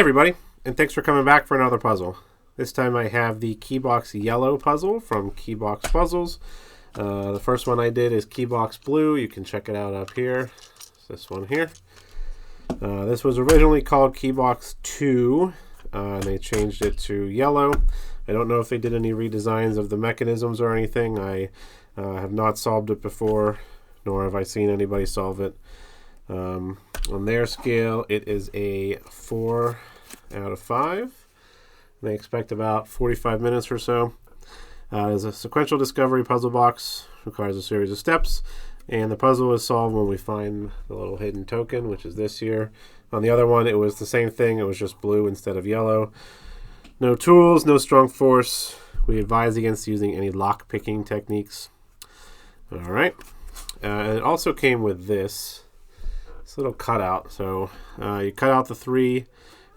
Everybody, and thanks for coming back for another puzzle. This time I have the Keybox Yellow puzzle from Keybox Puzzles. The first one I did is Keybox Blue. You can check it out up here. It's this one here. This was originally called Keybox 2, and they changed it to Yellow. I don't know if they did any redesigns of the mechanisms or anything. I have not solved it before, nor have I seen anybody solve it. On their scale, it is a 4 out of 5. They expect about 45 minutes or so. It is a sequential discovery puzzle box, requires a series of steps, and the puzzle is solved when we find the little hidden token, which is this here. On the other one, it was the same thing, it was just blue instead of yellow. No tools, no strong force. We advise against using any lock picking techniques. Alright. And it also came with this little cutout. So you cut out the 3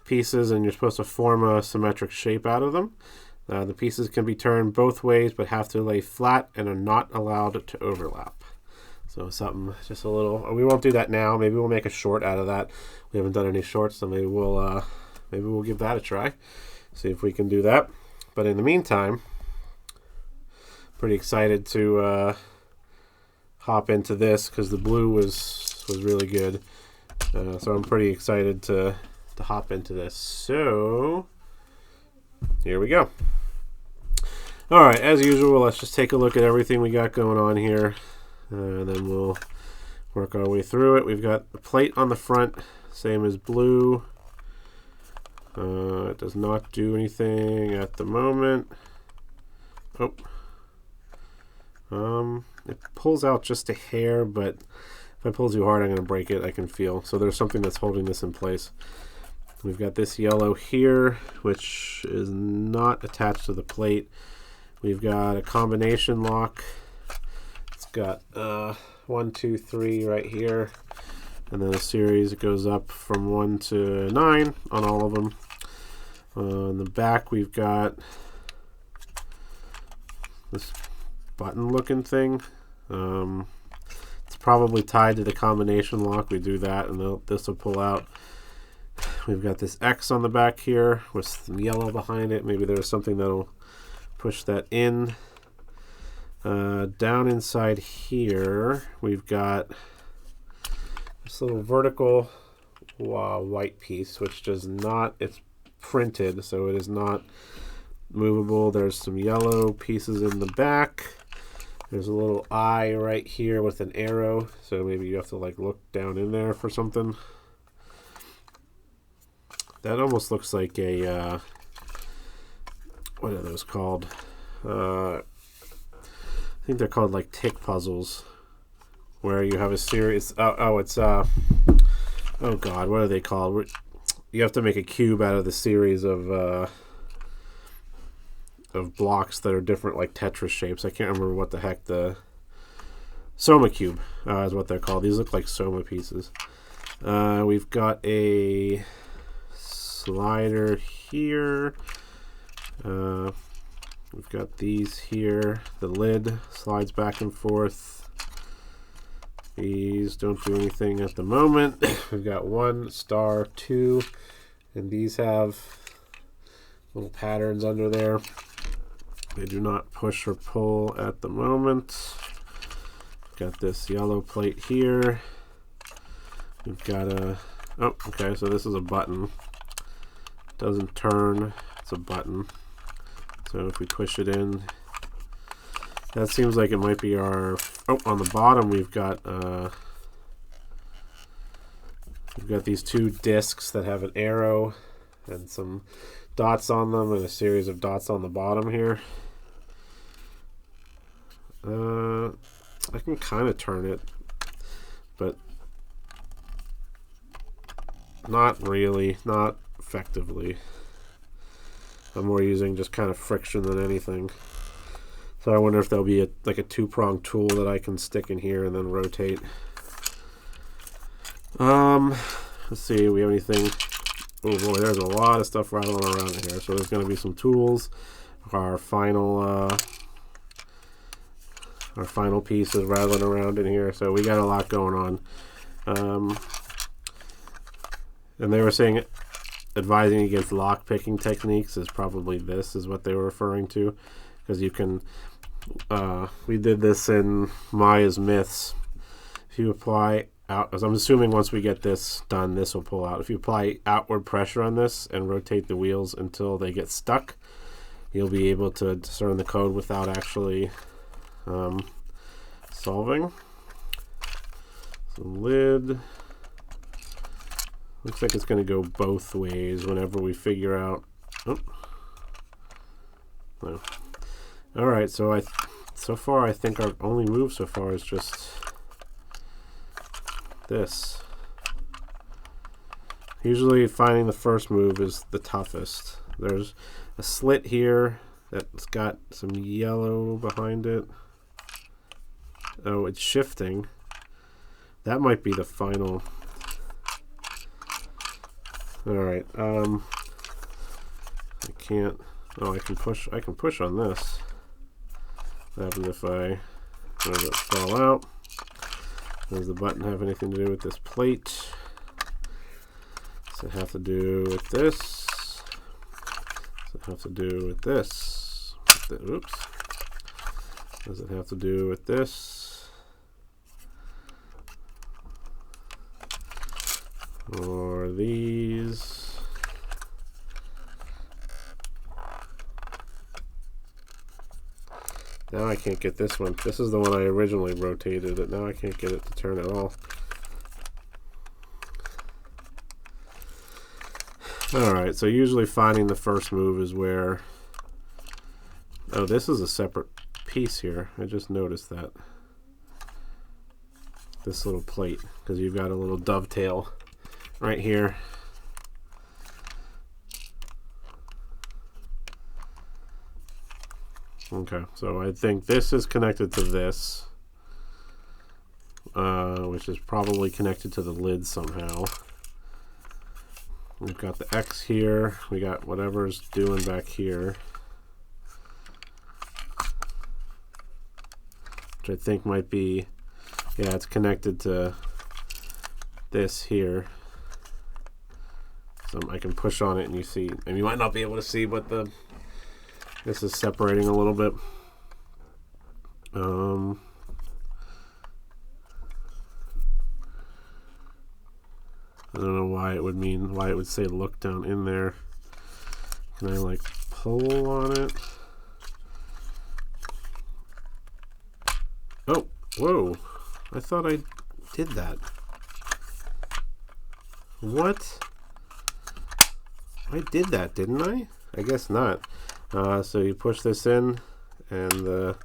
pieces and you're supposed to form a symmetric shape out of them. The pieces can be turned both ways but have to lay flat and are not allowed to overlap. So something, just a little, we won't do that now. Maybe we'll make a short out of that. We haven't done any shorts, so maybe we'll give that a try. See if we can do that. But in the meantime, pretty excited to hop into this because the blue was really good. So I'm pretty excited to hop into this. So here we go. Alright, as usual, let's just take a look at everything we got going on here, and then we'll work our way through it. We've got the plate on the front, same as blue. It does not do anything at the moment. It pulls out just a hair, but if I pull too hard, I'm going to break it, I can feel. So there's something that's holding this in place. We've got this yellow here, which is not attached to the plate. We've got a combination lock. It's got 1, 2, 3 right here. And then a series, it goes up from 1 to 9 on all of them. On the back, we've got this button looking thing. It's probably tied to the combination lock. We do that and this will pull out. We've got this X on the back here with some yellow behind it. Maybe there's something that'll push that in. Down inside here, we've got this little vertical white piece, which does not, it's printed, so it is not movable. There's some yellow pieces in the back. There's a little eye right here with an arrow, so maybe you have to like look down in there for something. That almost looks like a what are those called? I think they're called like tick puzzles, where you have a series. Oh god, what are they called? You have to make a cube out of the series of blocks that are different, like Tetris shapes. I can't remember what the heck the Soma cube is what they're called. These look like Soma pieces. We've got a slider here. We've got these here. The lid slides back and forth. These don't do anything at the moment. We've got 1 star 2, and these have little patterns under there. They do not push or pull at the moment. Got this yellow plate here. We've got a, oh, okay, so this is a button. Doesn't turn, it's a button. So if we push it in, that seems like it might be our, oh, on the bottom we've got these 2 discs that have an arrow and some dots on them and a series of dots on the bottom here. I can kind of turn it, but not really, not effectively. I'm more using just kind of friction than anything. So I wonder if there'll be like a 2-pronged tool that I can stick in here and then rotate. Let's see, we have anything? Oh boy, there's a lot of stuff rattling around in here. So there's going to be some tools. Our final piece is rattling around in here. So we got a lot going on. And they were saying advising against lock picking techniques is probably this is what they were referring to, because you can we did this in Maya's Myths. If you apply out, as I'm assuming once we get this done, this will pull out. If you apply outward pressure on this and rotate the wheels until they get stuck, you'll be able to discern the code without actually solving. So lid, looks like it's going to go both ways whenever we figure out. Oh, no. All right, so so far I think our only move so far is just this. Usually finding the first move is the toughest. There's a slit here that's got some yellow behind it. Oh, it's shifting. That might be the final. All right. I can't. Oh, I can push on this. What happens if I let it fall out? Does the button have anything to do with this plate? Does it have to do with this? Does it have to do with this? Oops. Does it have to do with this? Or these? Now I can't get this one. This is the one I originally rotated it. Now I can't get it to turn at all. Alright, so usually finding the first move is where... Oh, this is a separate piece here. I just noticed that. This little plate, because you've got a little dovetail right here. Okay, so I think this is connected to this, which is probably connected to the lid somehow. We've got the X here. We got whatever's doing back here, which I think might be, yeah, it's connected to this here. So I can push on it and you see, and you might not be able to see, but this is separating a little bit. I don't know why it would say look down in there. Can I like pull on it? Oh, whoa. I thought I did that. What? I did that, didn't I? I guess not. So you push this in and the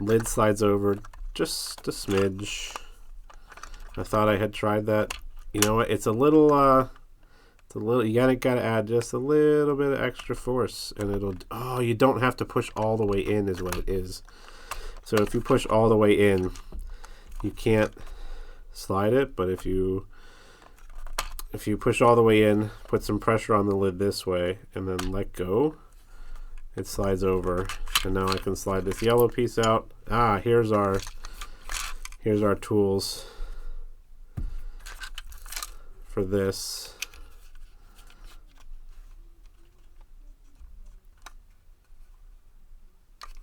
lid slides over just a smidge. I thought I had tried that. You know what? It's a little you gotta add just a little bit of extra force and it'll, oh, you don't have to push all the way in is what it is. So if you push all the way in, you can't slide it, but if you push all the way in, put some pressure on the lid this way and then let go, it slides over. And now I can slide this yellow piece out. Ah, here's our tools for this.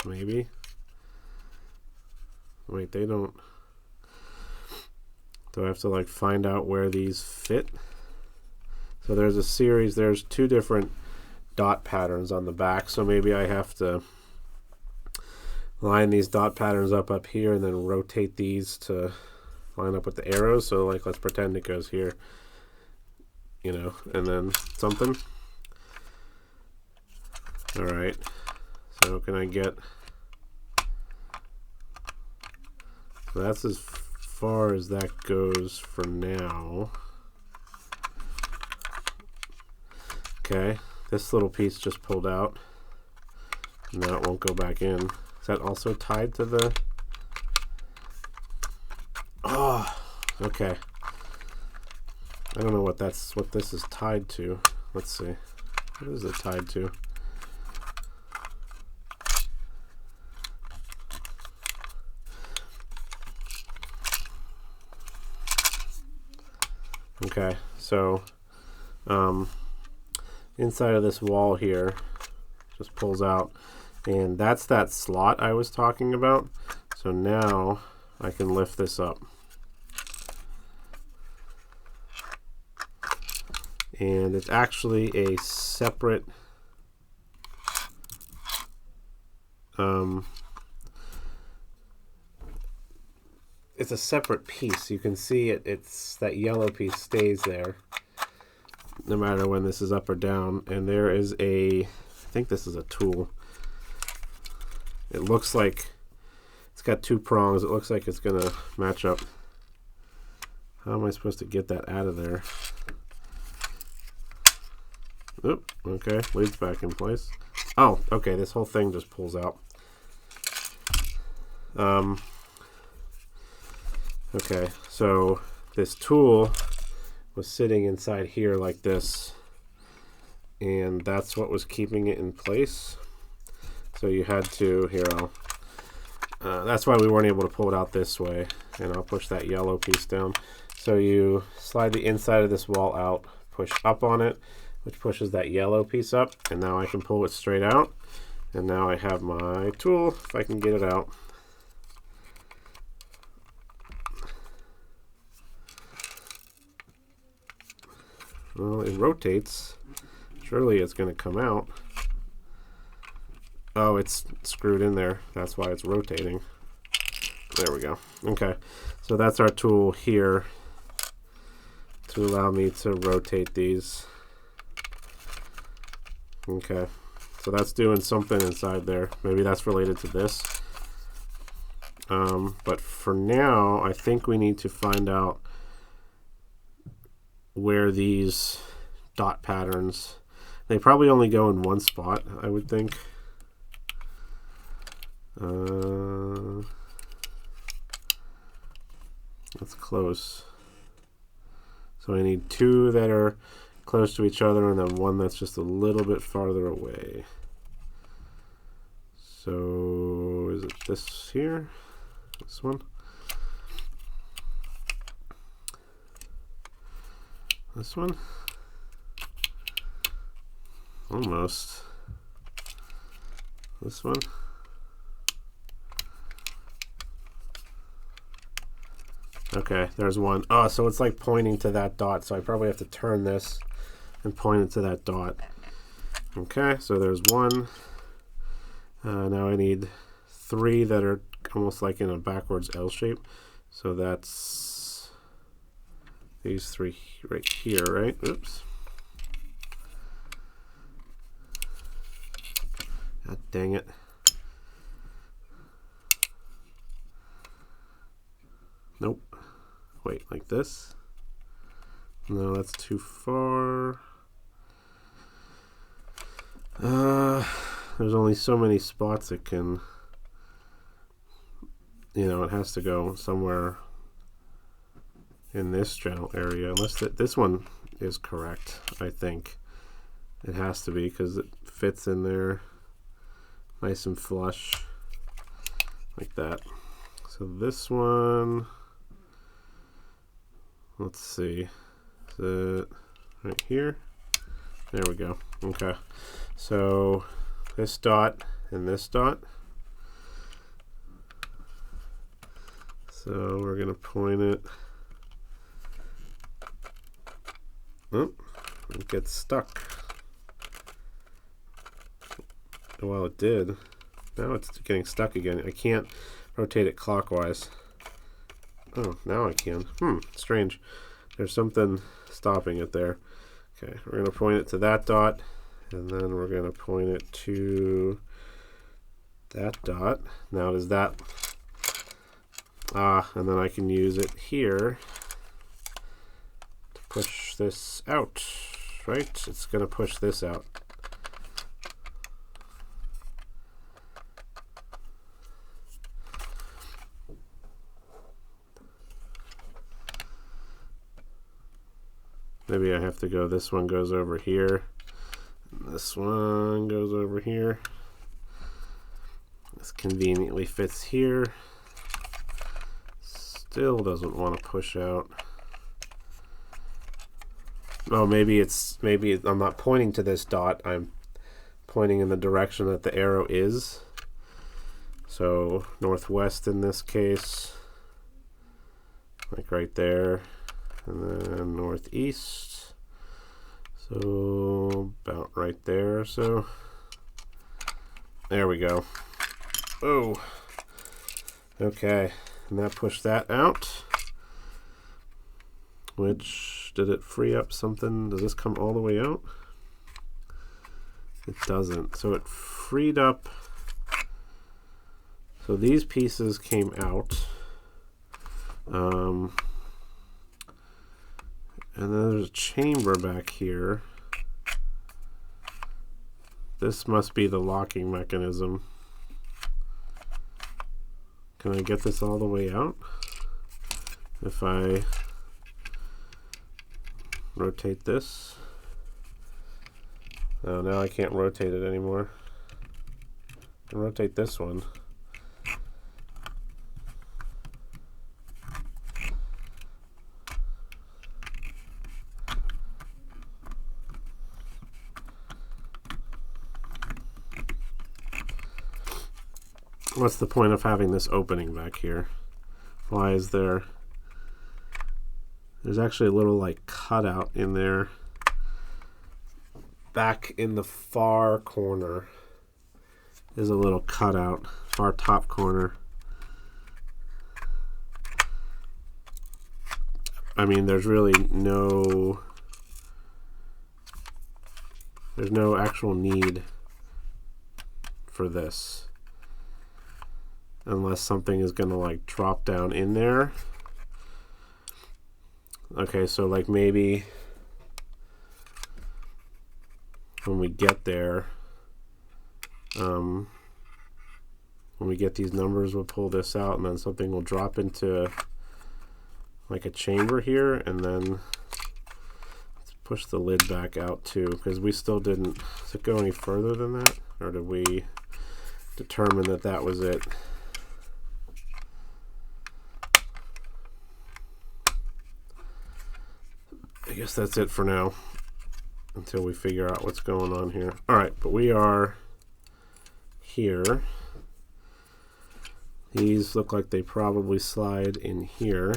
Maybe. Wait, they don't. Do I have to like find out where these fit? So there's a series, there's two different dot patterns on the back, so maybe I have to line these dot patterns up here and then rotate these to line up with the arrows. So like, let's pretend it goes here, you know, and then something. All right, so can I get, so that's as far as that goes for now. Okay, this little piece just pulled out. Now it won't go back in. Is that also tied to the, oh, okay. I don't know what this is tied to. Let's see. What is it tied to? Okay, so inside of this wall here just pulls out, and that's that slot I was talking about. So now I can lift this up, and it's actually a separate it's a separate piece. You can see it's that yellow piece stays there no matter when this is up or down. And there is I think this is a tool. It looks like it's got two prongs. It looks like it's gonna match up. How am I supposed to get that out of there? Oop, okay, leads back in place. Oh, okay, this whole thing just pulls out. Okay, so this tool was sitting inside here like this, and that's what was keeping it in place. So you had to, here, that's why we weren't able to pull it out this way, and I'll push that yellow piece down. So you slide the inside of this wall out, push up on it, which pushes that yellow piece up, and now I can pull it straight out. And now I have my tool, if I can get it out. Well, it rotates. Surely it's going to come out. Oh, it's screwed in there. That's why it's rotating. There we go. Okay, so that's our tool here to allow me to rotate these. Okay, so that's doing something inside there. Maybe that's related to this. But for now, I think we need to find out where these dot patterns, they probably only go in one spot, I would think. That's close. So I need two that are close to each other and then one that's just a little bit farther away. So is it this here? This one? This one? Almost. This one? Okay, there's one. Oh, so it's like pointing to that dot, so I probably have to turn this and point it to that dot. Okay, so there's one. Now I need three that are almost like in a backwards L shape. So that's these three right here, right? Oops. God dang it. Nope. Wait, like this? No, that's too far. There's only so many spots it can, it has to go somewhere in this general area, unless this one is correct, I think. It has to be because it fits in there nice and flush like that. So this one, let's see, is it right here? There we go. Okay, so this dot and this dot. So we're going to point it. Oh, it gets stuck. Well, it did. Now it's getting stuck again. I can't rotate it clockwise. Oh, now I can. Strange. There's something stopping it there. Okay, we're going to point it to that dot, and then we're going to point it to that dot. Now does that... and then I can use it here to push this out, right? It's going to push this out. Maybe I have to go, this one goes over here, and this one goes over here. This conveniently fits here. Still doesn't want to push out. Oh, maybe I'm not pointing to this dot. I'm pointing in the direction that the arrow is. So northwest in this case, like right there, and then northeast. So about right there. So there we go. Oh, okay, and that pushed that out. Which, did it free up something? Does this come all the way out? It doesn't. So it freed up. So these pieces came out. And then there's a chamber back here. This must be the locking mechanism. Can I get this all the way out? If I rotate this. Oh, now I can't rotate it anymore. I can rotate this one. What's the point of having this opening back here? Why is there's actually a little like cutout in there back in the far corner. There's a little cutout, far top corner. I mean, there's no actual need for this unless something is gonna like drop down in there. Okay, so like maybe when we get there, when we get these numbers, we'll pull this out and then something will drop into like a chamber here, and then let's push the lid back out too, because we still didn't. Does it go any further than that, or did we determine that that was it? I guess that's it for now until we figure out what's going on here. All right, but we are here. These look like they probably slide in here.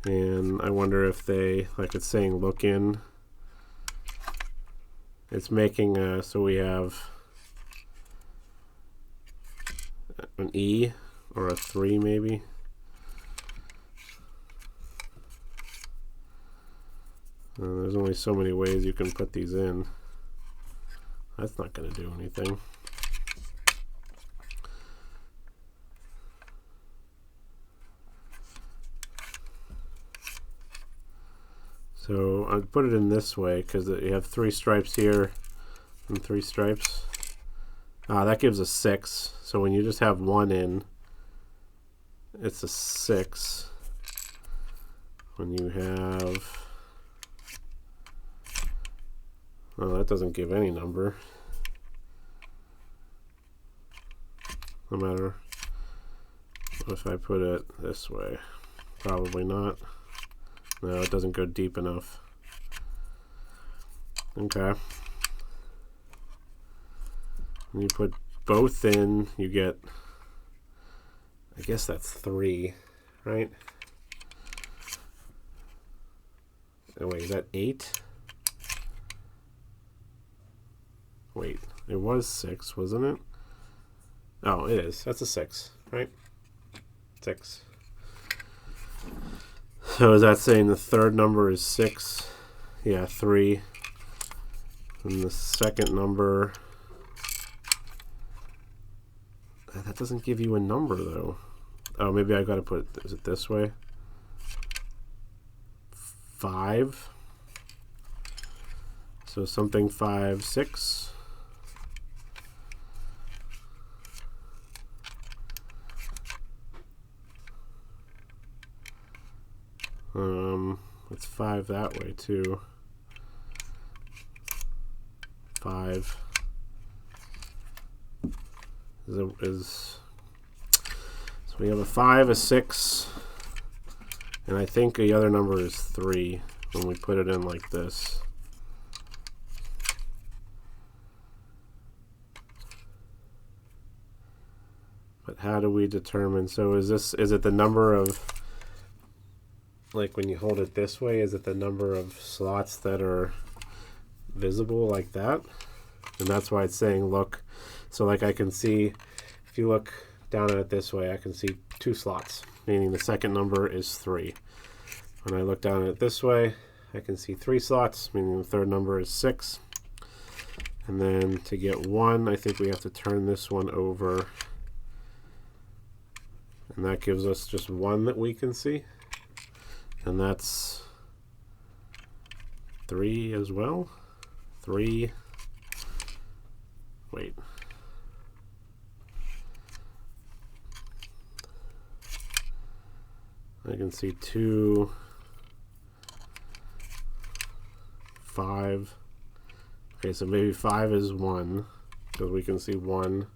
And I wonder if they, like it's saying look in, it's making a, so we have an E or a 3 maybe. There's only so many ways you can put these in. That's not going to do anything. So I'd put it in this way because you have 3 stripes here and 3 stripes. That gives a 6. So when you just have 1 in, it's a 6. When you have, oh, that doesn't give any number. No matter if I put it this way. Probably not. No, it doesn't go deep enough. Okay. When you put both in, you get, I guess that's 3, right? Oh, wait, is that 8? Wait, it was 6, wasn't it? Oh, it is. That's a 6, right? 6. So is that saying the third number is 6? Yeah, 3. And the second number, that doesn't give you a number though. Oh, maybe I got to put, is it this way? 5. So something 5, 6. It's 5 that way too. 5 is so we have a 5, a 6, And I think the other number is 3 when we put it in like this. But how do we determine? So is it the number of, like when you hold it this way, is it the number of slots that are visible like that? And that's why it's saying look. So like I can see, if you look down at it this way, I can see 2 slots, meaning the second number is 3. When I look down at it this way, I can see 3 slots, meaning the third number is 6. And then to get 1, I think we have to turn this one over. And that gives us just 1 that we can see. And that's 3 as well. 3. Wait. I can see 2, 5. Okay, so maybe 5 is 1, because we can see 1.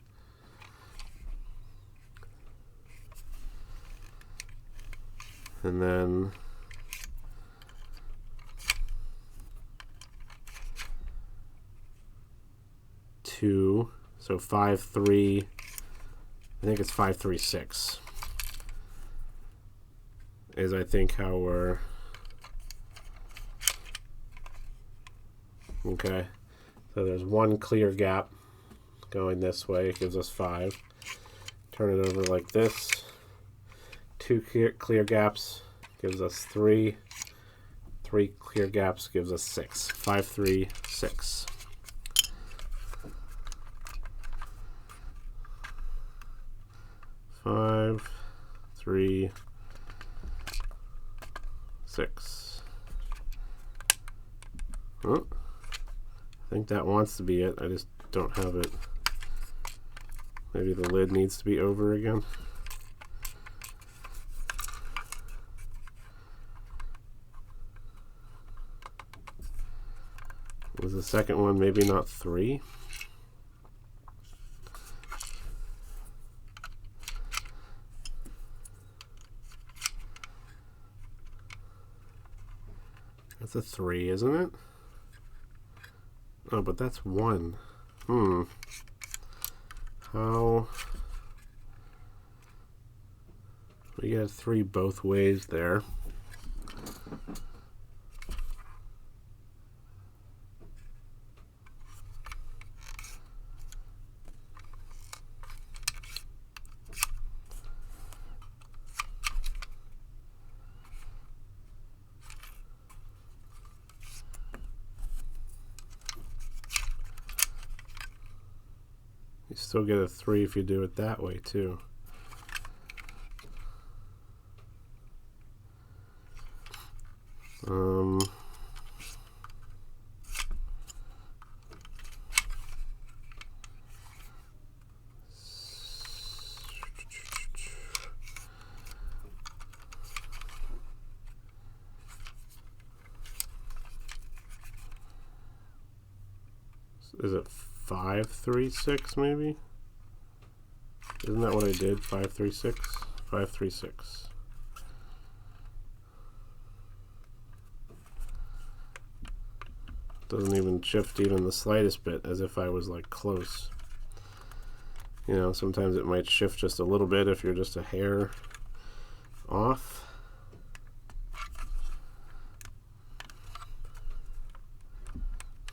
And then two, so 5, 3. I think it's 5, 3, 6. Is I think how we're okay. So there's 1 clear gap going this way. It gives us 5. Turn it over like this. 2 clear gaps gives us 3. 3 clear gaps gives us 6. 5, 3, 6. Five, 3, 6. Oh, I think that wants to be it. I just don't have it. Maybe the lid needs to be over again. Was the second one maybe not 3? That's a 3, isn't it? Oh, but that's 1. How? We got 3 both ways there. You still get a 3 if you do it that way too. Is it 5, 3, 6 maybe? Isn't that what I did? 5, 3, 6? 5, 3, 6. Doesn't even shift even the slightest bit, as if I was like close. You know, sometimes it might shift just a little bit if you're just a hair off.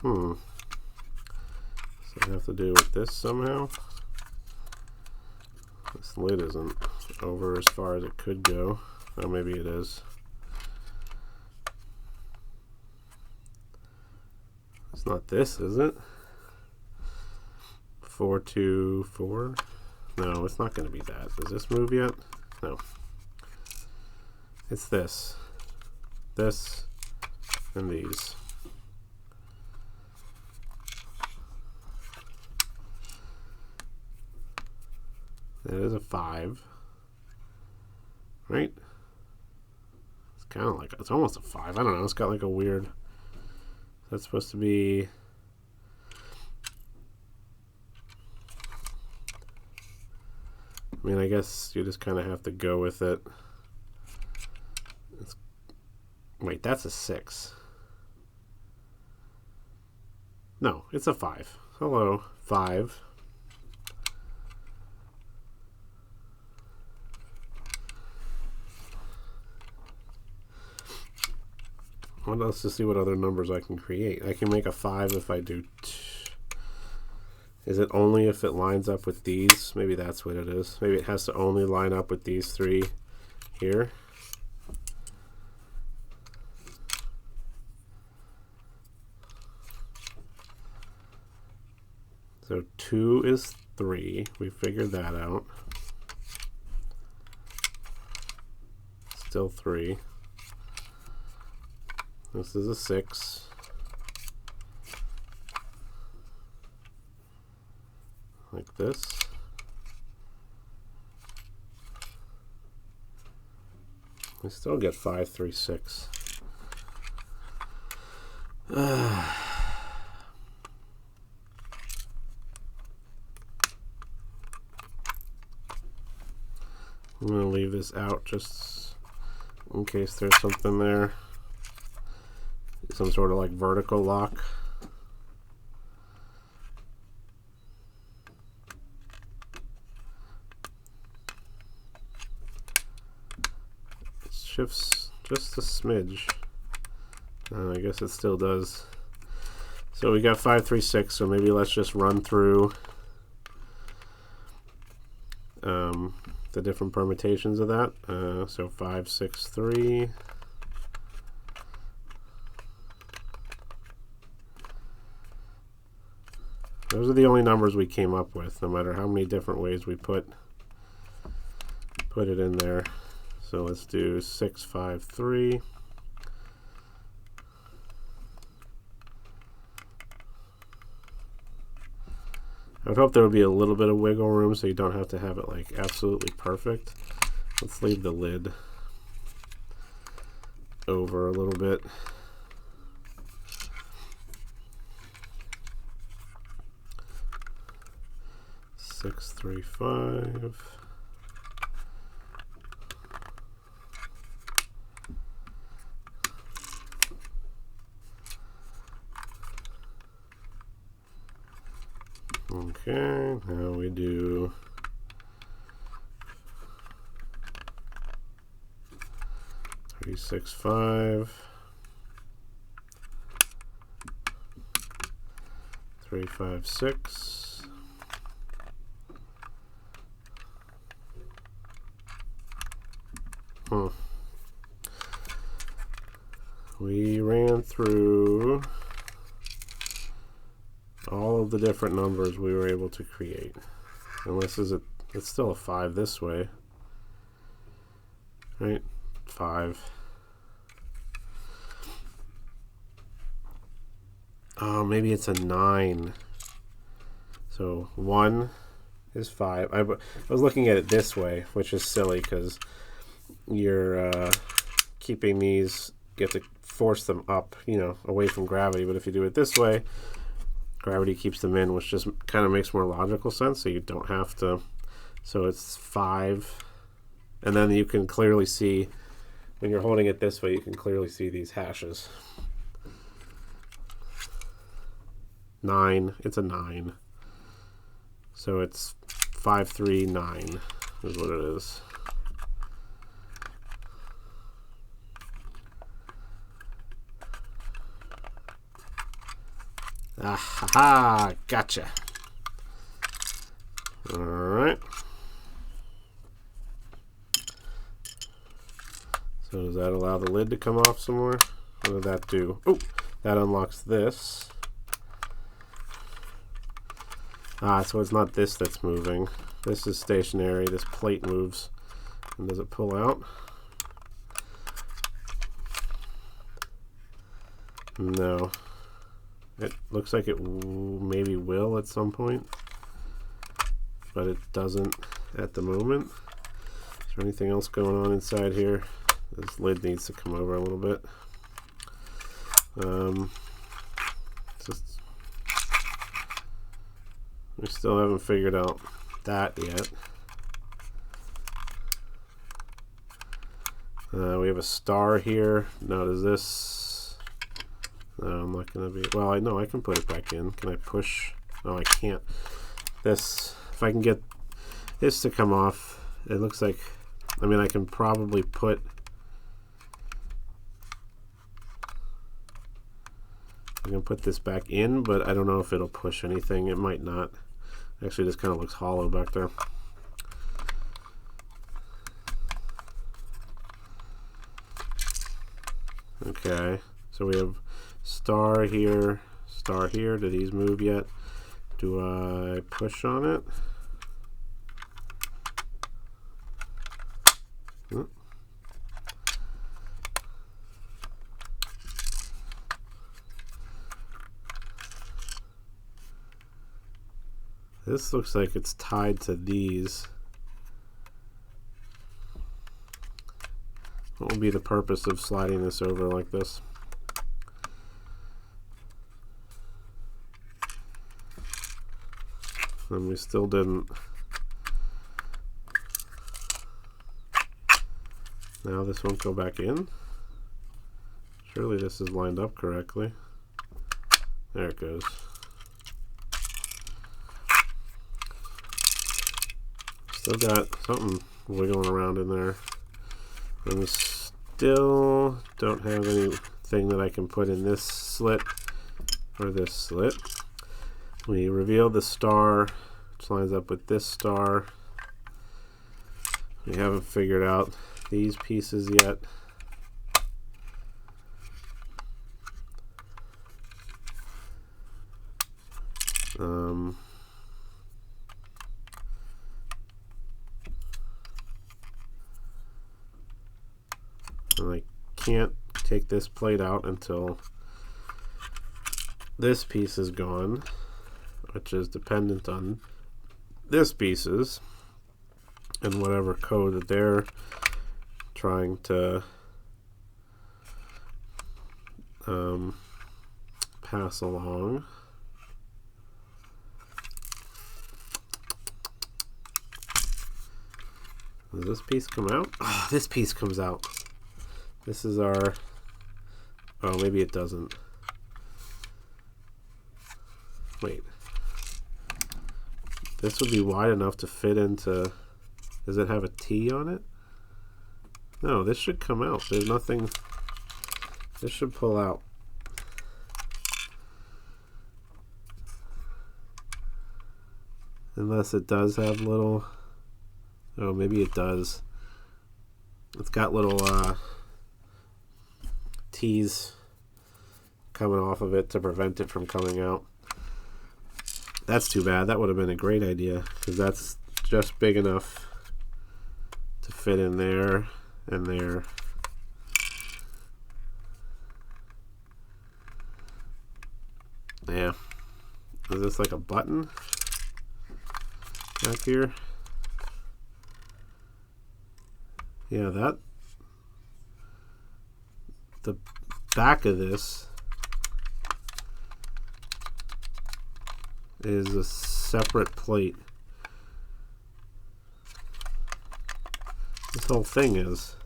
So I have to do with this somehow. This lid isn't over as far as it could go. Oh, maybe it is. It's not this, is it? 4, 2, 4. No, it's not going to be that. Does this move yet? No. It's this. This and these. That is a 5, right? It's kind of like, it's almost a 5. I don't know. It's got like a weird. That's supposed to be. I mean, I guess you just kind of have to go with it. It's Wait, that's a 6. No, it's a 5. Hello, 5. What else to see what other numbers I can create? I can make a 5 if I do... Is it only if it lines up with these? Maybe that's what it is. Maybe it has to only line up with these 3 here. So 2 is 3. We figured that out. Still 3. This is a 6. Like this. We still get 5, 3, 6. I'm going to leave this out just in case there's something there. Some sort of like vertical lock. It shifts just a smidge. I guess it still does. So we got 5, 3, 6. So maybe let's just run through the different permutations of that. So 5, 6, 3. Those are the only numbers we came up with, no matter how many different ways we put it in there. So let's do 6, 5, 3. I would hope there would be a little bit of wiggle room so you don't have to have it like absolutely perfect. Let's leave the lid over a little bit. Six, 3, 5. Okay, now we do 3, 6, 5. 3, 5, 6. We ran through all of the different numbers we were able to create. And this is it's still a 5 this way. Right? 5. Oh, maybe it's a 9. So 1 is 5. I was looking at it this way, which is silly because you're keeping these, you have to force them up, away from gravity. But if you do it this way, gravity keeps them in, which just kind of makes more logical sense, so you don't have to. So it's 5. And then you can clearly see, when you're holding it this way, you can clearly see these hashes. 9. It's a 9. So it's 5, 3, 9 is what it is. Ah, gotcha. All right. So does that allow the lid to come off some more? What did that do? Oh, that unlocks this. So it's not this that's moving. This is stationary. This plate moves. And does it pull out? No. It looks like it maybe will at some point, but it doesn't at the moment. Is there anything else going on inside here? This lid needs to come over a little bit. We still haven't figured out that yet. We have a star here. Now does this... No, I'm not going to be... Well, I know I can put it back in. Can I push? No, I can't. This... If I can get this to come off, it looks like... I mean, I can probably put... I can put this back in, but I don't know if it'll push anything. It might not. Actually, this kind of looks hollow back there. Okay, so we have star here, star here. Do these move yet? Do I push on it? This looks like it's tied to these. What will be the purpose of sliding this over like this? And we still didn't. Now this won't go back in. Surely this is lined up correctly. There it goes. Still got something wiggling around in there. And we still don't have anything that I can put in this slit or this slit. We revealed the star, which lines up with this star. We haven't figured out these pieces yet. And I can't take this plate out until this piece is gone, which is dependent on this pieces and whatever code that they're trying to pass along. Does this piece come out? Oh, this piece comes out. This is our... Oh, maybe it doesn't. Wait. This would be wide enough to fit into... Does it have a T on it? No, this should come out. There's nothing... This should pull out. Unless it does have little... Oh, maybe it does. It's got little T's coming off of it to prevent it from coming out. That's too bad. That would have been a great idea, because that's just big enough to fit in there and there. Yeah. Is this like a button back here? Yeah, that, the back of this is a separate plate. This whole thing is.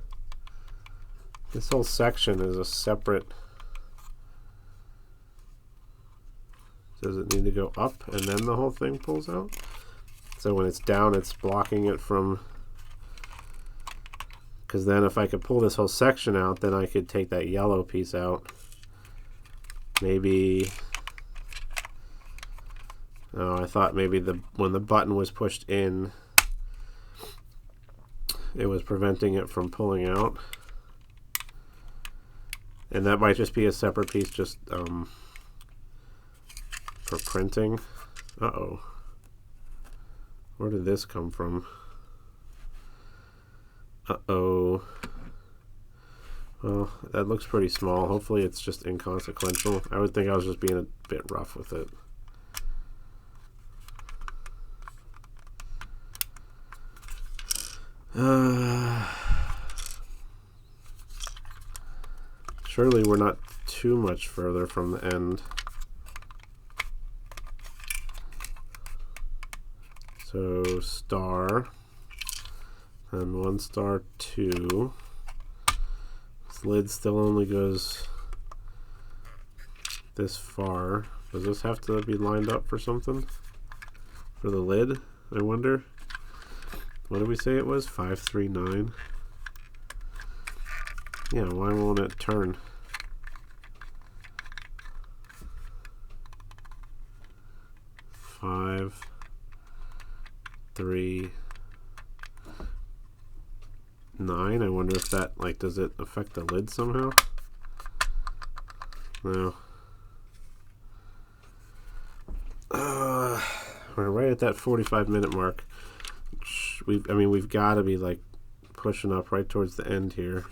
This whole section is a separate. Does it need to go up and then the whole thing pulls out? So when it's down, it's blocking it from... Because then if I could pull this whole section out, then I could take that yellow piece out. Maybe... Oh, I thought maybe when the button was pushed in, it was preventing it from pulling out. And that might just be a separate piece just for printing. Uh-oh. Where did this come from? Uh-oh. Well, that looks pretty small. Hopefully it's just inconsequential. I would think I was just being a bit rough with it. Surely we're not too much further from the end. So star, and 1 star 2, This lid still only goes this far. Does this have to be lined up for something? For the lid, I wonder? What did we say it was? 539? Yeah, why won't it turn? Five, 3, 9. I wonder if that, like, does it affect the lid somehow? No. We're right at that 45-minute mark. We've got to be like pushing up right towards the end here.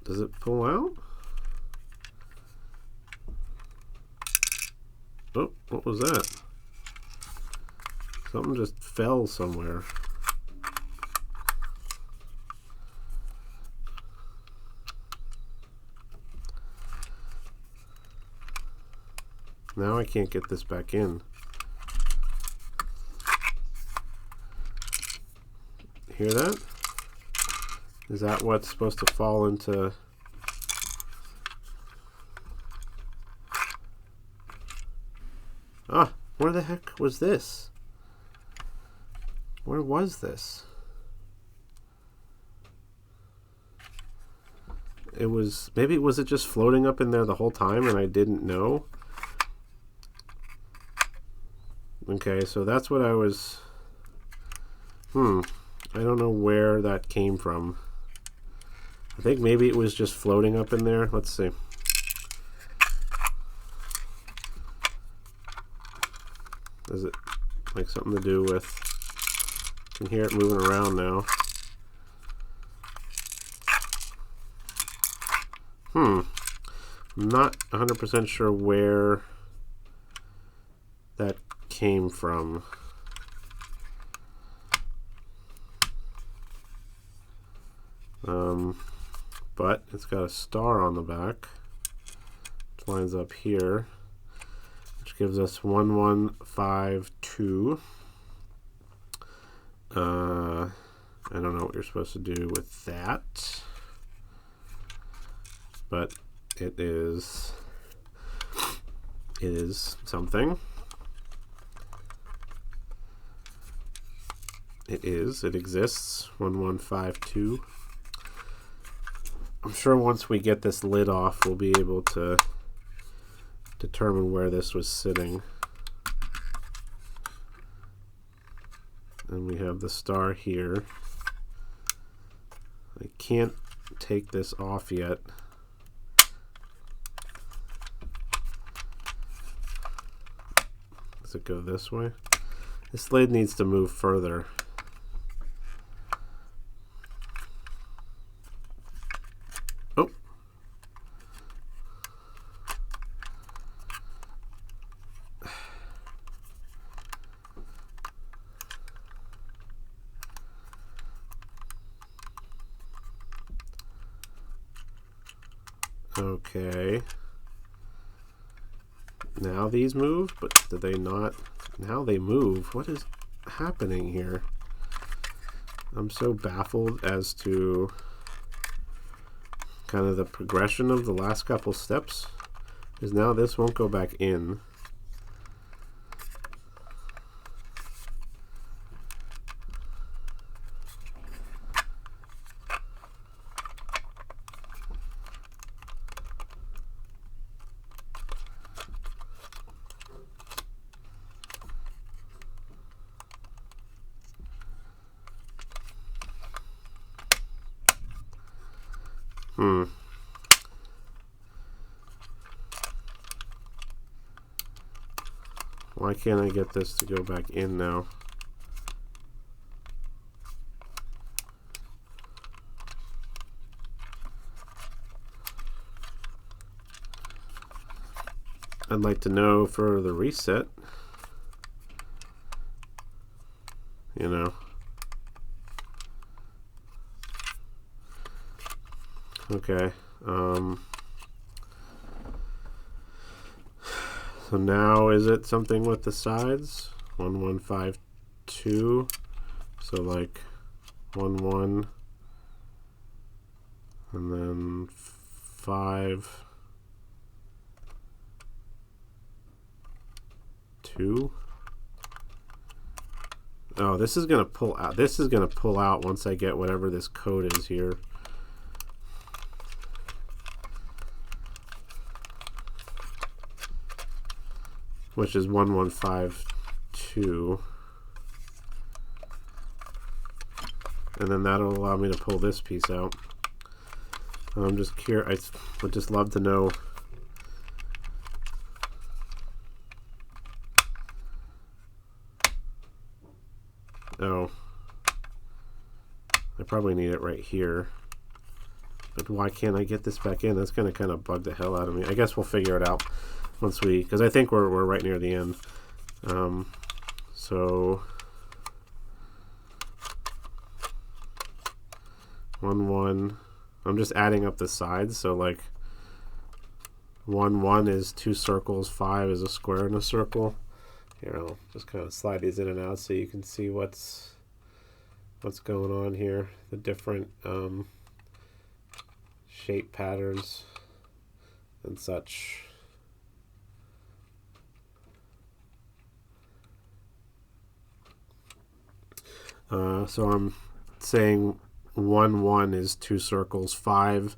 Does it pull out? Oh, what was that? Something just fell somewhere. Now I can't get this back in. Hear that? Is that what's supposed to fall into? Ah, where the heck was this? Where was this? It was, maybe was it just floating up in there the whole time and I didn't know? Okay, so that's what I was, I don't know where that came from. I think maybe it was just floating up in there. Let's see. Is it like something to do with, I can hear it moving around now. I'm not 100% sure where that came from. But it's got a star on the back, which lines up here, which gives us 1152. I don't know what you're supposed to do with that, but it is something. It exists. 1152. I'm sure once we get this lid off, we'll be able to determine where this was sitting. And we have the star here. I can't take this off yet. Does it go this way? This lid needs to move further. Oh. Okay. Now these move, but did they not? Now they move. What is happening here? I'm so baffled as to kind of the progression of the last couple steps, because now this won't go back in. Why can't I get this to go back in now? I'd like to know for the reset, you know. Okay. So now is it something with the sides? 1152. So like 1 1, and then 5 2. Oh, this is gonna pull out. This is gonna pull out once I get whatever this code is here. Which is 1152. And then that'll allow me to pull this piece out. I'm just curious. I would just love to know. Oh, I probably need it right here. But why can't I get this back in? That's going to kind of bug the hell out of me. I guess we'll figure it out once we, because I think we're right near the end. So 1 1. I'm just adding up the sides. So like 1 1 is 2 circles. 5 is a square and a circle. Here, I'll just kind of slide these in and out so you can see what's going on here. The different shape patterns and such. So I'm saying 1 1 is 2 circles. 5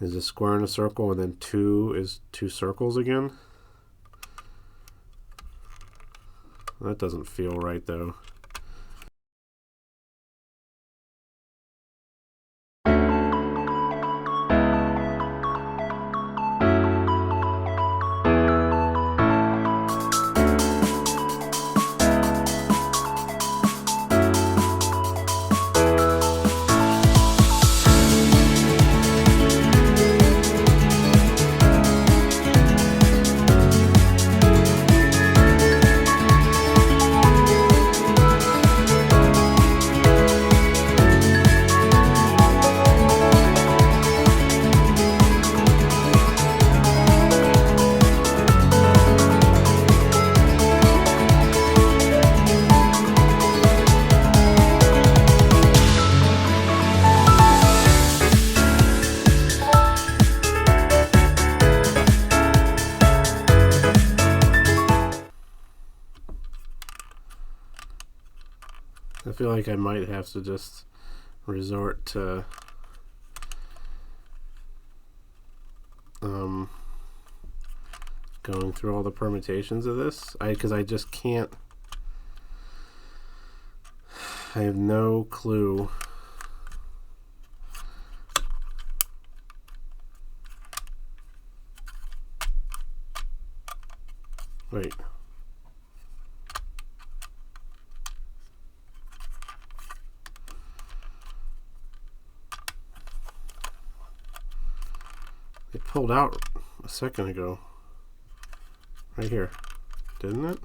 is a square and a circle, and then 2 is 2 circles again. That doesn't feel right though. I feel like I might have to just resort to going through all the permutations of this, because I just can't. I have no clue. Wait. It pulled out a second ago. Right here. Didn't it?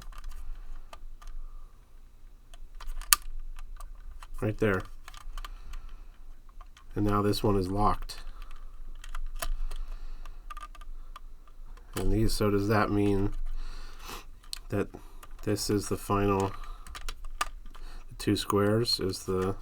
Right there. And now this one is locked. And these, so does that mean that this is the final, the 2 squares is the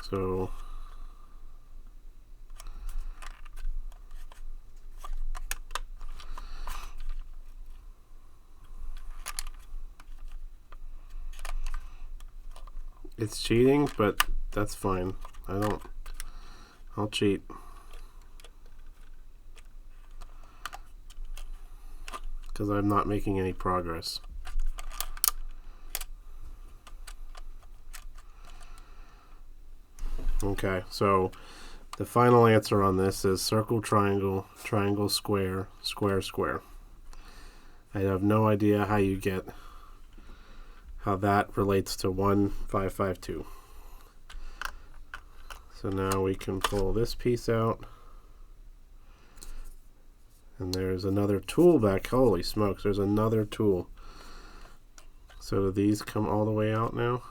so it's cheating, but that's fine. I'll cheat. Because I'm not making any progress. Okay, so the final answer on this is circle, triangle, triangle, square, square, square. I have no idea how that relates to 1552. So now we can pull this piece out. And there's another tool back. Holy smokes, there's another tool. So do these come all the way out now?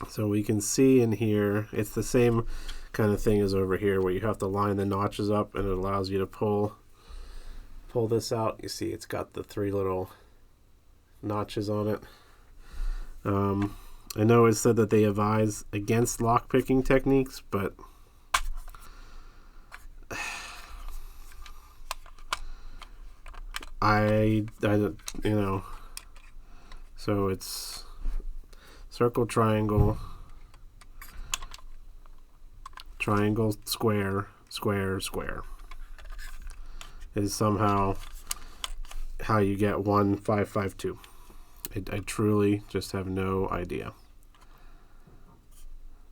So we can see in here, it's the same kind of thing as over here where you have to line the notches up and it allows you to pull this out. You see it's got the 3 little notches on it. I know it said that they advise against lock-picking techniques, but I you know, so it's circle, triangle, triangle, square, square, square is somehow how you get 1, 5, 5, 2. I truly just have no idea.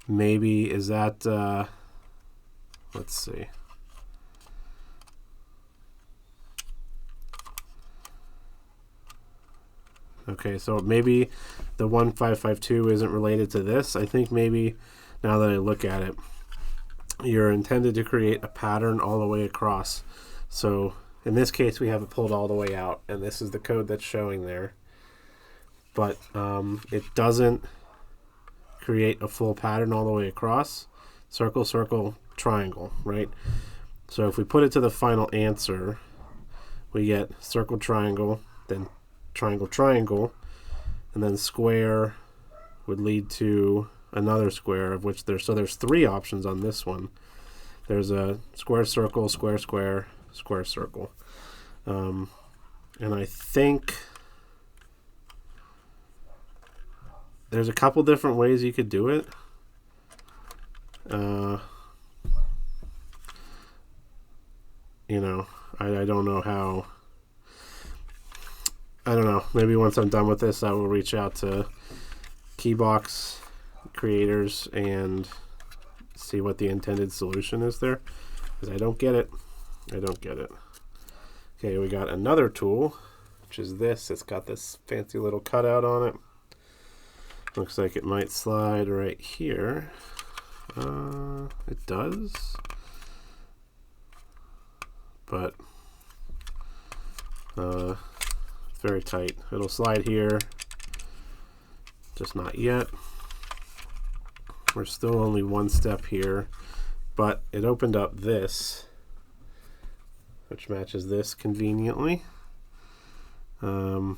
Maybe is that let's see. Okay, so maybe the 1, 5, 5, 2 isn't related to this. I think maybe now that I look at it, you're intended to create a pattern all the way across. So in this case, we have it pulled all the way out, and this is the code that's showing there. But it doesn't create a full pattern all the way across. Circle, circle, triangle, right? So if we put it to the final answer, we get circle, triangle, then triangle, triangle, and then square would lead to another square, of which there's 3 options on this one. There's a square, circle, square, square, square, circle. And I think there's a couple different ways you could do it. You know, I don't know how. I don't know. Maybe once I'm done with this, I will reach out to Keybox creators and see what the intended solution is there, because I don't get it. I don't get it. Okay, we got another tool, which is this. It's got this fancy little cutout on it. Looks like it might slide right here. It does. But it's very tight. It'll slide here. Just not yet. We're still only 1 step here. But it opened up this, which matches this conveniently. And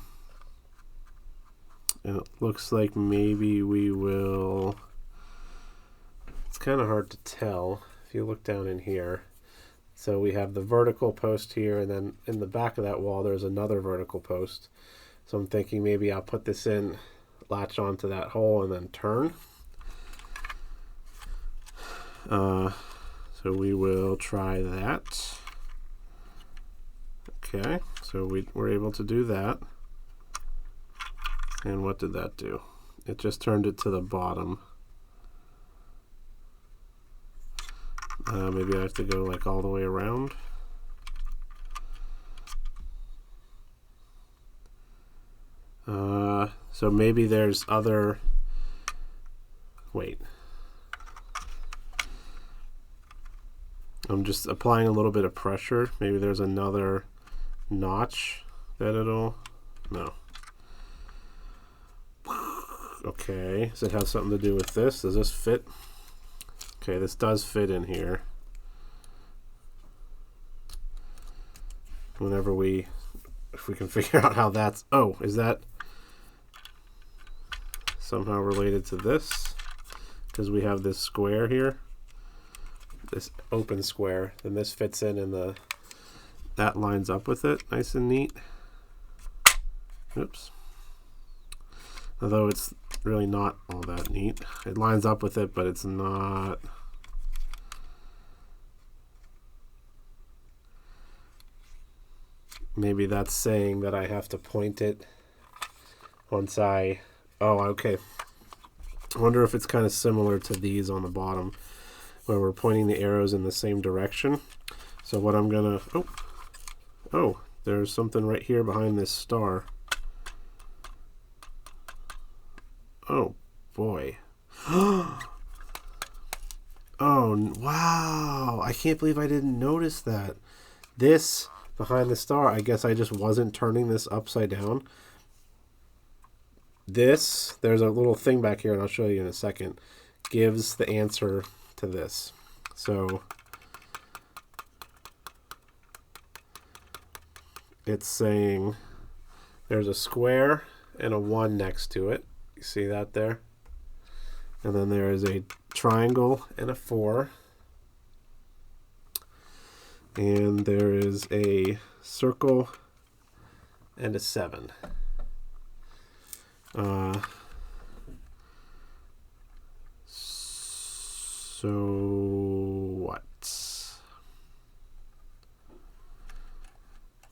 it looks like maybe we will, it's kind of hard to tell if you look down in here. So we have the vertical post here, and then in the back of that wall there's another vertical post. So I'm thinking maybe I'll put this in, latch onto that hole, and then turn. So we will try that. Okay, so we were able to do that. And what did that do? It just turned it to the bottom. Maybe I have to go like all the way around. So maybe there's other, wait. I'm just applying a little bit of pressure. Maybe there's another notch that it'll, no. Okay, does it have something to do with this? Does this fit? Okay, this does fit in here. Whenever if we can figure out how that's, oh, is that somehow related to this? Because we have this square here, this open square, then this fits in and that lines up with it, nice and neat. Oops. Although it's really not all that neat. It lines up with it, but it's not. Maybe that's saying that I have to point it once I, oh, okay. I wonder if it's kind of similar to these on the bottom, where we're pointing the arrows in the same direction. So what I'm gonna, oh, there's something right here behind this star. Oh boy. Oh wow, I can't believe I didn't notice that. This behind the star, I guess I just wasn't turning this upside down. This, there's a little thing back here, and I'll show you in a second, gives the answer to this. So it's saying there's a square and a 1 next to it. You see that there? And then there is a triangle and a 4. And there is a circle and a 7. So what?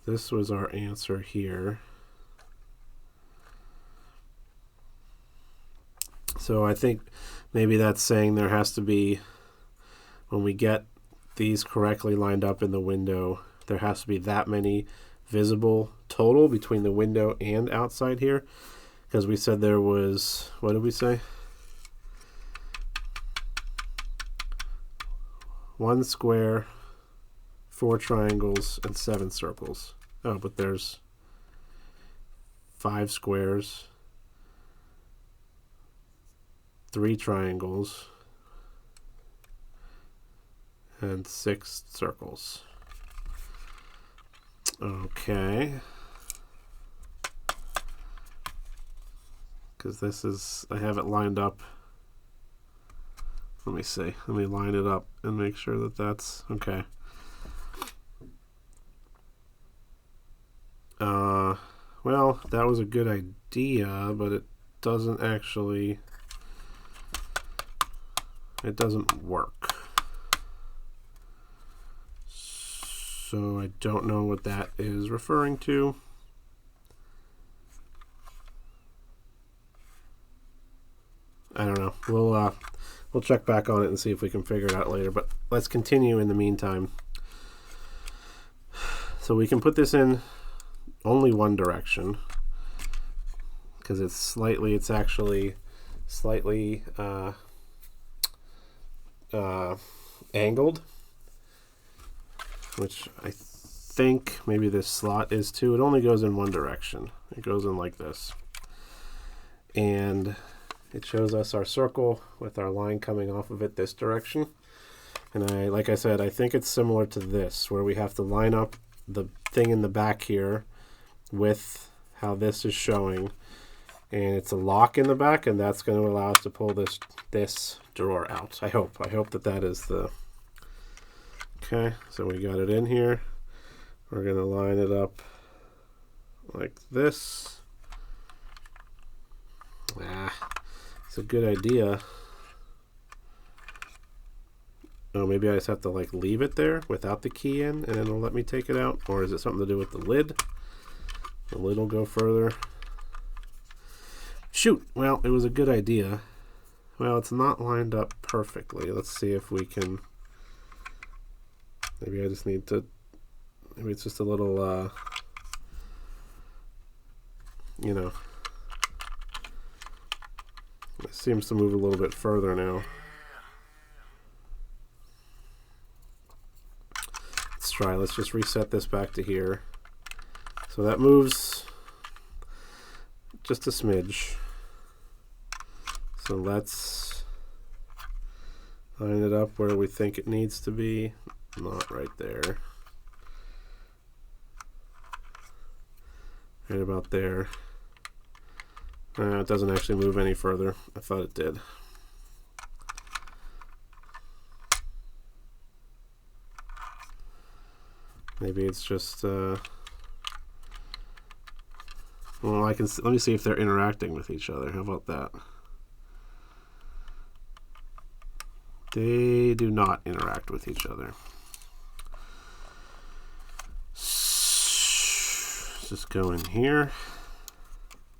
This was our answer here. So I think maybe that's saying there has to be, when we get these correctly lined up in the window, there has to be that many visible total between the window and outside here, because we said there was, what did we say? 1 square, 4 triangles, and 7 circles. Oh, but there's 5 squares, 3 triangles, and 6 circles. Okay. Because this is, I have it lined up. Let me see. Let me line it up and make sure that that's okay. Well, that was a good idea, but it doesn't actually, it doesn't work. So I don't know what that is referring to. I don't know. We'll check back on it and see if we can figure it out later. But let's continue in the meantime. So we can put this in only one direction because it's actually slightly angled, which I think maybe this slot is too. It only goes in one direction. It goes in like this. And it shows us our circle with our line coming off of it this direction. And like I said, I think it's similar to this, where we have to line up the thing in the back here with how this is showing. And it's a lock in the back, and that's going to allow us to pull this drawer out. I hope that is the... Okay, so we got it in here. We're going to line it up like this. It's a good idea. Oh, maybe I just have to like leave it there without the key in, and it'll let me take it out. Or is it something to do with the lid? The lid will go further. Shoot! Well, it was a good idea. Well, it's not lined up perfectly. Let's see if we can... Maybe I just need to... Maybe it's just a little, you know... It seems to move a little bit further now. Let's try. Let's just reset this back to here. So that moves just a smidge. So let's line it up where we think it needs to be. Not right there. Right about there. It doesn't actually move any further. I thought it did. Maybe it's just well, let me see if they're interacting with each other. How about that? They do not interact with each other. Let's just go in here.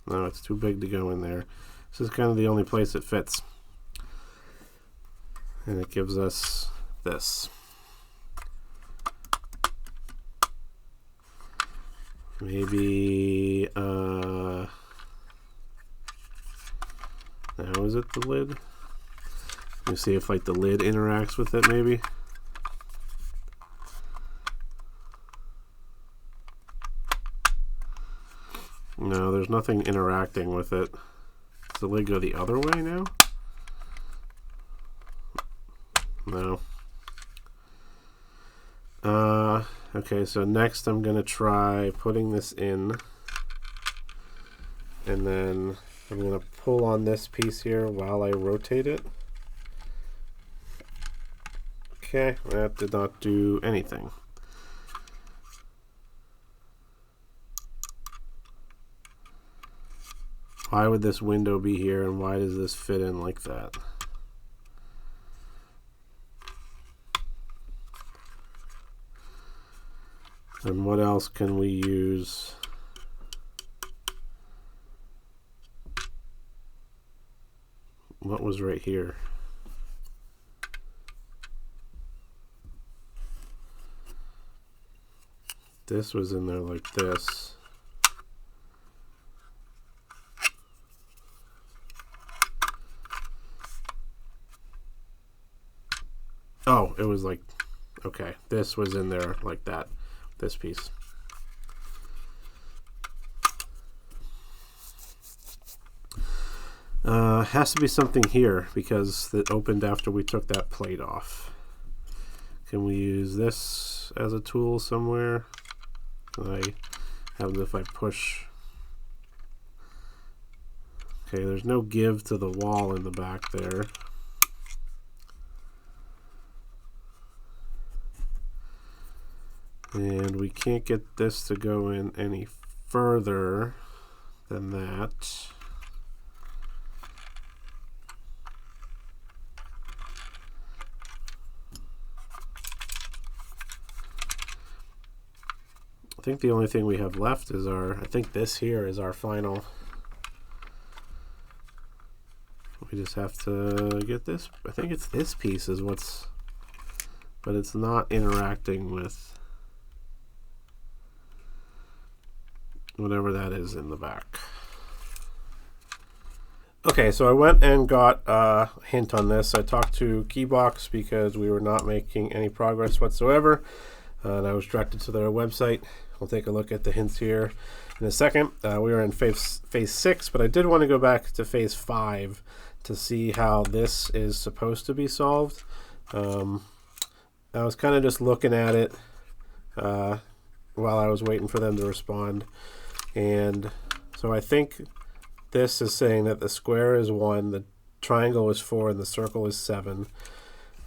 No, it's too big to go in there. This is kind of the only place it fits. And it gives us this. Maybe, now is it the lid? Let me see if like the lid interacts with it maybe. No, there's nothing interacting with it. the lid go the other way now? No. Okay, so next I'm going to try putting this in. And then I'm going to pull on this piece here while I rotate it. Okay, that did not do anything. Why would this window be here, and why does this fit in like that? And what else can we use? What was right here? This was in there like this. Oh, it was like, okay, this was in there like that, this piece. Has to be something here because it opened after we took that plate off. Can we use this as a tool somewhere? Happens if I push. Okay, there's no give to the wall in the back there. And we can't get this to go in any further than that. I think the only thing we have left is I think this here is our final. We just have to get this. I think it's this piece is what's, but it's not interacting with whatever that is in the back. Okay, so I went and got a hint on this. I talked to Keybox because we were not making any progress whatsoever, and I was directed to their website. We'll take a look at the hints here in a second. We were in phase 6, but I did want to go back to phase 5 to see how this is supposed to be solved. I was kind of just looking at it while I was waiting for them to respond. And so I think this is saying that the square is 1, the triangle is 4, and the circle is 7.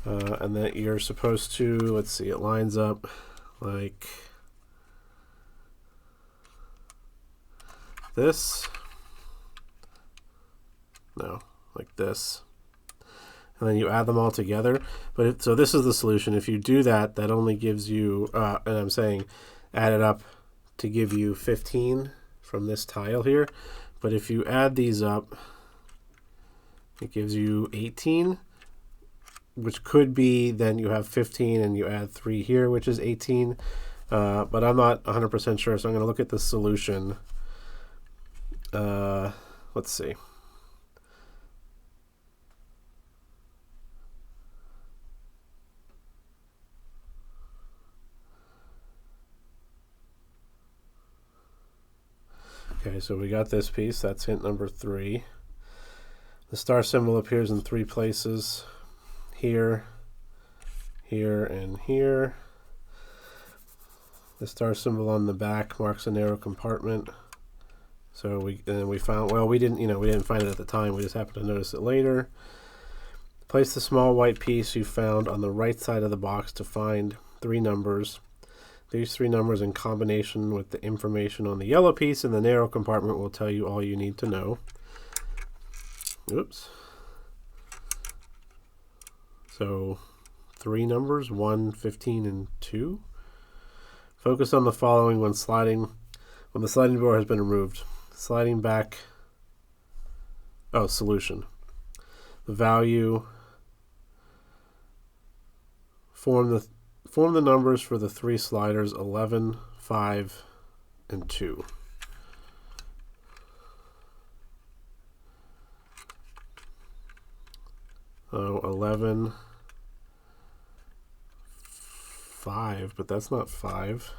And that you're supposed to, let's see, it lines up like this. No, like this. And then you add them all together. But so this is the solution. If you do that, that only gives you, and I'm saying add it up to give you 15 from this tile here. But if you add these up, it gives you 18, which could be then you have 15 and you add 3 here, which is 18. But I'm not 100% sure, so I'm going to look at the solution. Let's see. Okay, so we got this piece. That's hint number 3. The star symbol appears in 3 places. Here, here, and here. The star symbol on the back marks a narrow compartment. So we found, well, we didn't find it at the time. We just happened to notice it later. Place the small white piece you found on the right side of the box to find 3 numbers. These 3 numbers in combination with the information on the yellow piece in the narrow compartment will tell you all you need to know. Oops. So 3 numbers, 1, 15, and 2. Focus on the following when the sliding door has been removed. Sliding back, solution. The value, form the numbers for the 3 sliders 11, 5, and 2. So 11, 5, but that's not 5.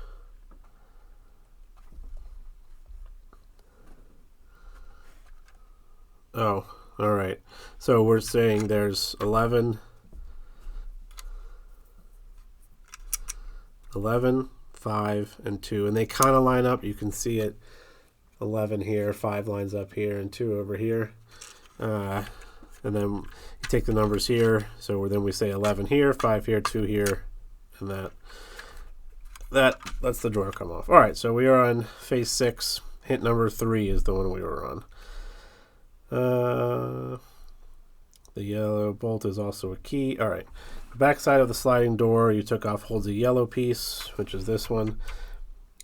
Oh, all right. So we're saying there's 11, 5, and 2, and they kind of line up. You can see it. 11 here, 5 lines up here, and 2 over here. And then you take the numbers here. So then we say 11 here, 5 here, 2 here, and that lets the drawer come off. All right, so we are on phase 6. Hint number 3 is the one we were on. The yellow bolt is also a key. All right. The back side of the sliding door you took off holds a yellow piece, which is this one.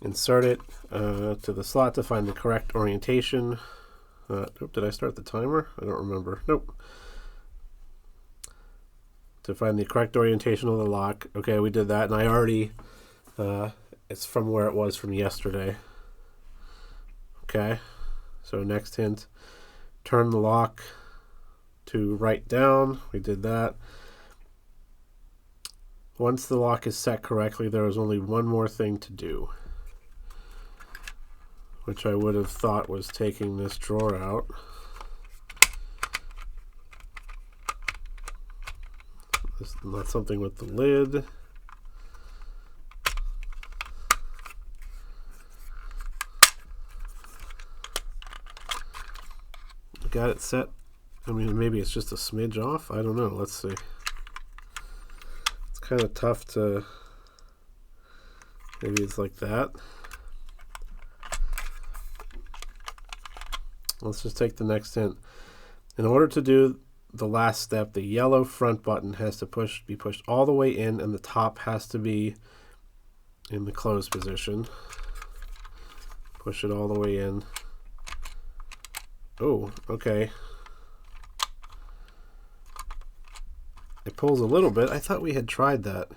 Insert it to the slot to find the correct orientation. Did I start the timer? I don't remember. Nope. To find the correct orientation of the lock. Okay, we did that, and I already, it's from where it was from yesterday. Okay, so next hint, turn the lock to right down. We did that. Once the lock is set correctly, there is only one more thing to do, which I would have thought was taking this drawer out. This is not something with the lid. Got it set. I mean, maybe it's just a smidge off. I don't know. Let's see. It's kind of tough to... Maybe it's like that. Let's just take the next hint. In order to do the last step, the yellow front button has to be pushed all the way in, and the top has to be in the closed position. Push it all the way in. Oh, okay. It pulls a little bit. I thought we had tried that.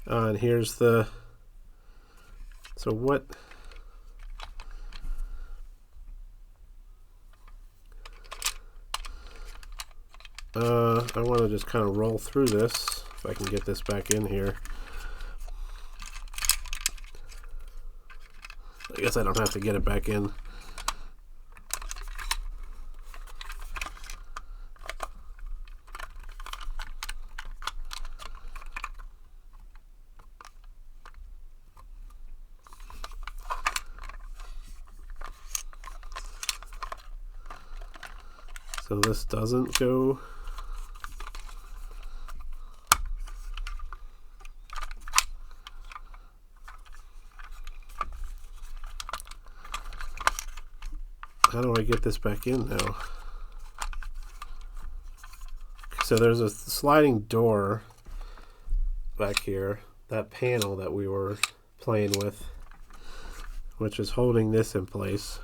And here's the... So what... I want to just kind of roll through this, if I can get this back in here. I guess I don't have to get it back in. So this doesn't go. How do I get this back in now? So there's a sliding door back here, that panel that we were playing with, which is holding this in place.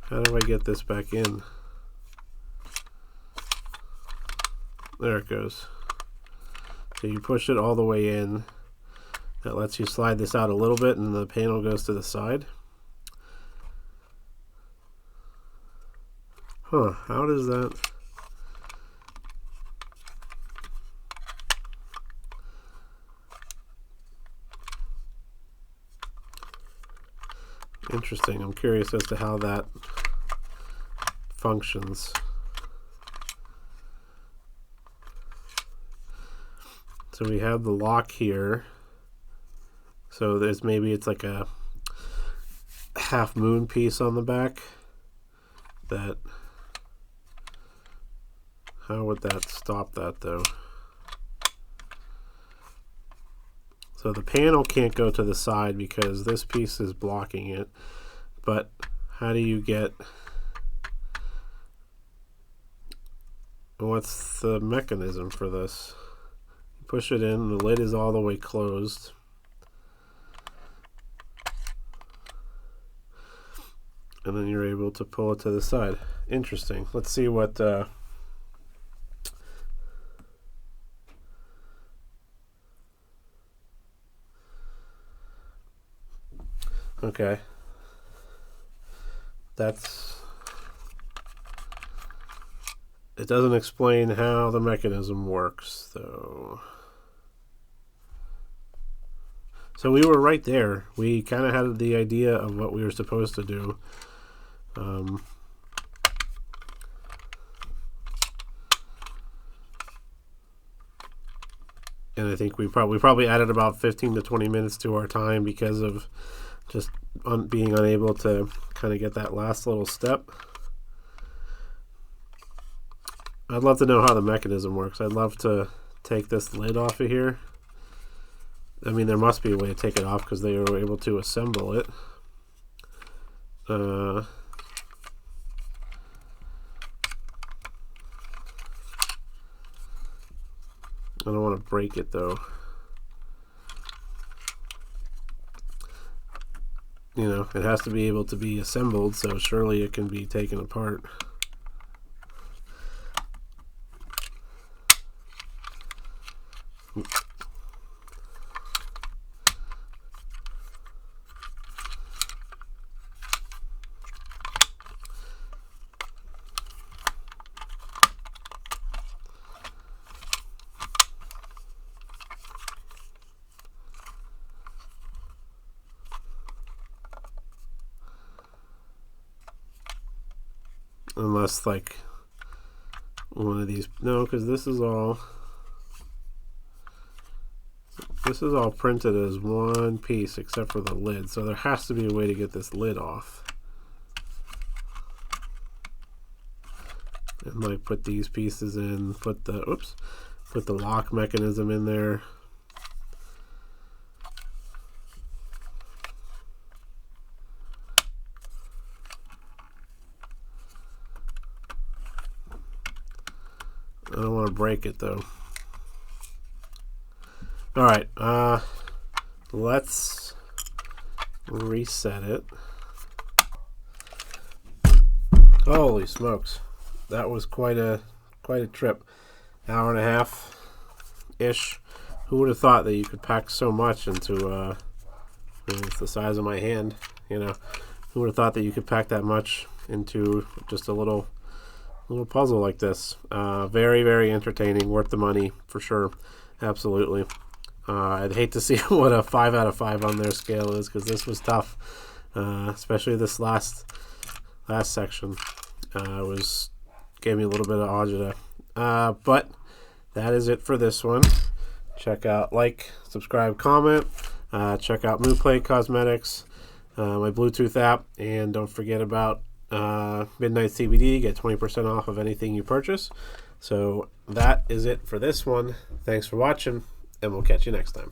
How do I get this back in? There it goes. So you push it all the way in. That lets you slide this out a little bit, and the panel goes to the side. Huh, how does that... Interesting. I'm curious as to how that functions. So we have the lock here. So there's it's like a half moon piece on the back. That, how would that stop that though? So the panel can't go to the side because this piece is blocking it. But how do you get... What's the mechanism for this? You push it in, the lid is all the way closed. And then you're able to pull it to the side. Interesting. Let's see what... Okay. That's... It doesn't explain how the mechanism works, though. So we were right there. We kind of had the idea of what we were supposed to do. And I think we probably added about 15 to 20 minutes to our time because of just being unable to kind of get that last little step. I'd love to know how the mechanism works. I'd love to take this lid off of here. I mean, there must be a way to take it off because they were able to assemble it. I don't want to break it though. You know, it has to be able to be assembled, so surely it can be taken apart. Unless like one of these, no, because this is all printed as one piece except for the lid, so there has to be a way to get this lid off. And like put these pieces in, put the lock mechanism in there. I don't want to break it though. All right, let's reset it. Holy smokes, that was quite a trip. Hour and a half ish. Who would have thought that you could pack so much into it's the size of my hand, you know. Who would have thought that you could pack that much into just a little puzzle like this. Very, very entertaining, worth the money for sure. Absolutely. I'd hate to see what a 5 out of 5 on their scale is, because this was tough, especially this last section. Gave me a little bit of agita. But that is it for this one. Check out, like, subscribe, comment. Check out MooPlay Cosmetics, my Bluetooth app, and don't forget about Midnight CBD. Get 20% off of anything you purchase. So that is it for this one. Thanks for watching, and we'll catch you next time.